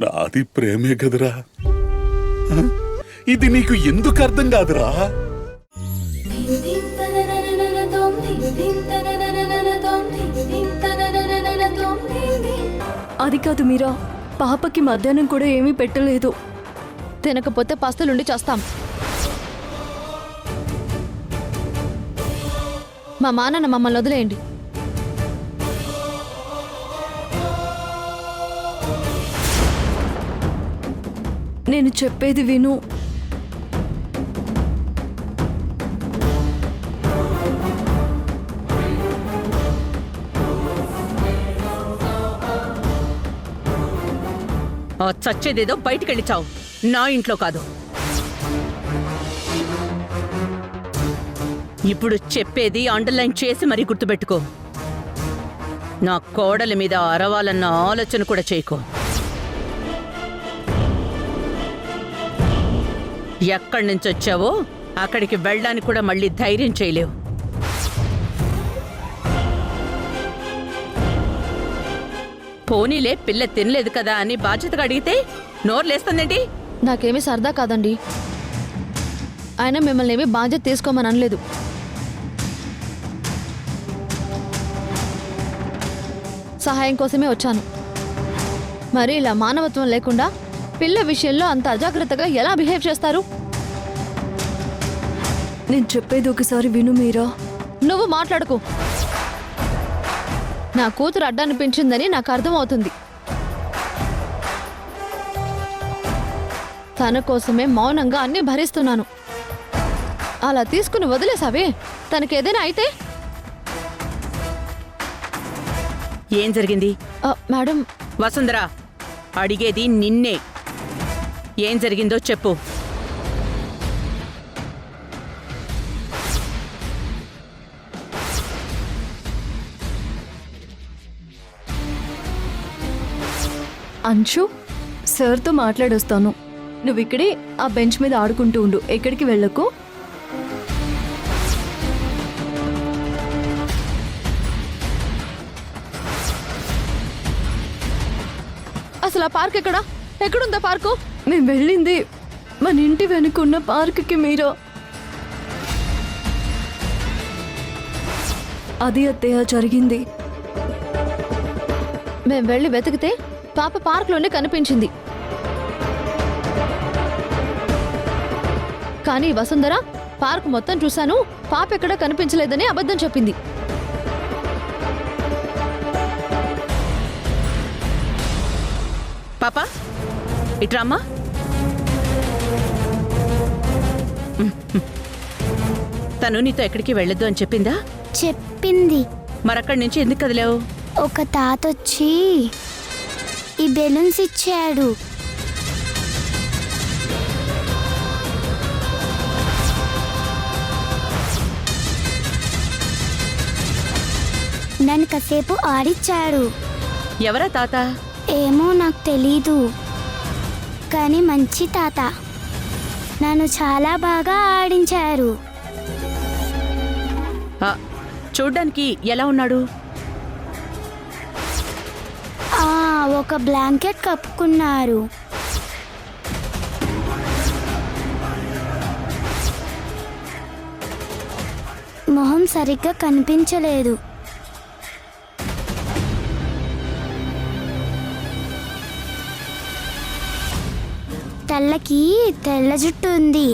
నాది ప్రేమే కదరా. ఇది నీకు ఎందుకు అర్థం కాదురా? అది కాదు మీరా, పాపకి మధ్యాహ్నం కూడా ఏమీ పెట్టలేదు. తినకపోతే పస్తులుండి చేస్తాం. మా నాన్న మమ్మల్ని వదిలేయండి. నేను చెప్పేది విను. చచ్చేదేదో బయటికెళ్ళి చావు, నా ఇంట్లో కాదు. ఇప్పుడు చెప్పేది అండర్లైన్ చేసి మరీ గుర్తుపెట్టుకో. నా కోడల మీద అరవాలన్న ఆలోచన కూడా చేయకో. ఎక్కడి నుంచి వచ్చావో అక్కడికి వెళ్ళడానికి కూడా మళ్ళీ ధైర్యం చేయలేవు. పోనీలే, పిల్ల తినలేదు కదా అని బాధ్యతగా అడిగితే నోర్లేస్తుందేంటి? నాకేమీ సరదా కాదండి. ఆయన మిమ్మల్ని ఏమీ బాధ్యత తీసుకోమని అనలేదు. సహాయం కోసమే వచ్చాను. మరి ఇలా మానవత్వం లేకుండా పిల్ల విషయంలో అంత అజాగ్రత్తగా ఎలా బిహేవ్ చేస్తారు? నేను చెప్పేది ఒకసారి విను మీరా. నువ్వు మాట్లాడుకో. నా కూతురు అడ్డనిపించిందని నాకు అర్థమవుతుంది. తన కోసమే మౌనంగా అన్నీ భరిస్తున్నాను. అలా తీసుకుని వదిలేసావే, తనకేదైనా అయితే? ఏం జరిగింది? మేడం. వసుంధరా, అడిగేది నిన్నే. ఏం జరిగిందో చెప్పు. అంశు, సార్తో మాట్లాడొస్తాను. నువ్వు ఇక్కడే ఆ బెంచ్ మీద ఆడుకుంటూ ఉండు, ఎక్కడికి వెళ్ళకు. అసలు ఆ పార్క్ ఎక్కడుందా పార్కు? మేము వెళ్ళింది మన ఇంటి వెనుకున్న పార్క్కి మీరా. అది అత్తయ్య జరిగింది. మేం వెళ్ళి వెతికితే పాప పార్క్లోనే కనిపించింది. కానీ వసుంధర పార్క్ మొత్తం చూశాను, పాప ఎక్కడా కనిపించలేదని అబద్ధం చెప్పింది. పాపా, ఇట్రామ్మా. తను నీతో ఎక్కడికి వెళ్ళొద్దు అని చెప్పిందా? చెప్పింది. మరక్కడి నుంచి ఎందుకు కదిలావు? ఒక తాత వచ్చి ఈ బెలూన్స్ ఇచ్చాడు. నన్ను కాసేపు ఆడిచ్చాడు. ఎవరా తాత? ఏమో నాకు తెలీదు, కానీ మంచి తాత. నన్ను చాలా బాగా ఆడించారు. చూడ్డానికి ఎలా ఉన్నాడు? ఒక బ్లాంకెట్ కప్పుకున్నారు. మొహం సరిగ్గా కనిపించలేదు. తల్లకి తెల్ల జుట్టు ఉంది.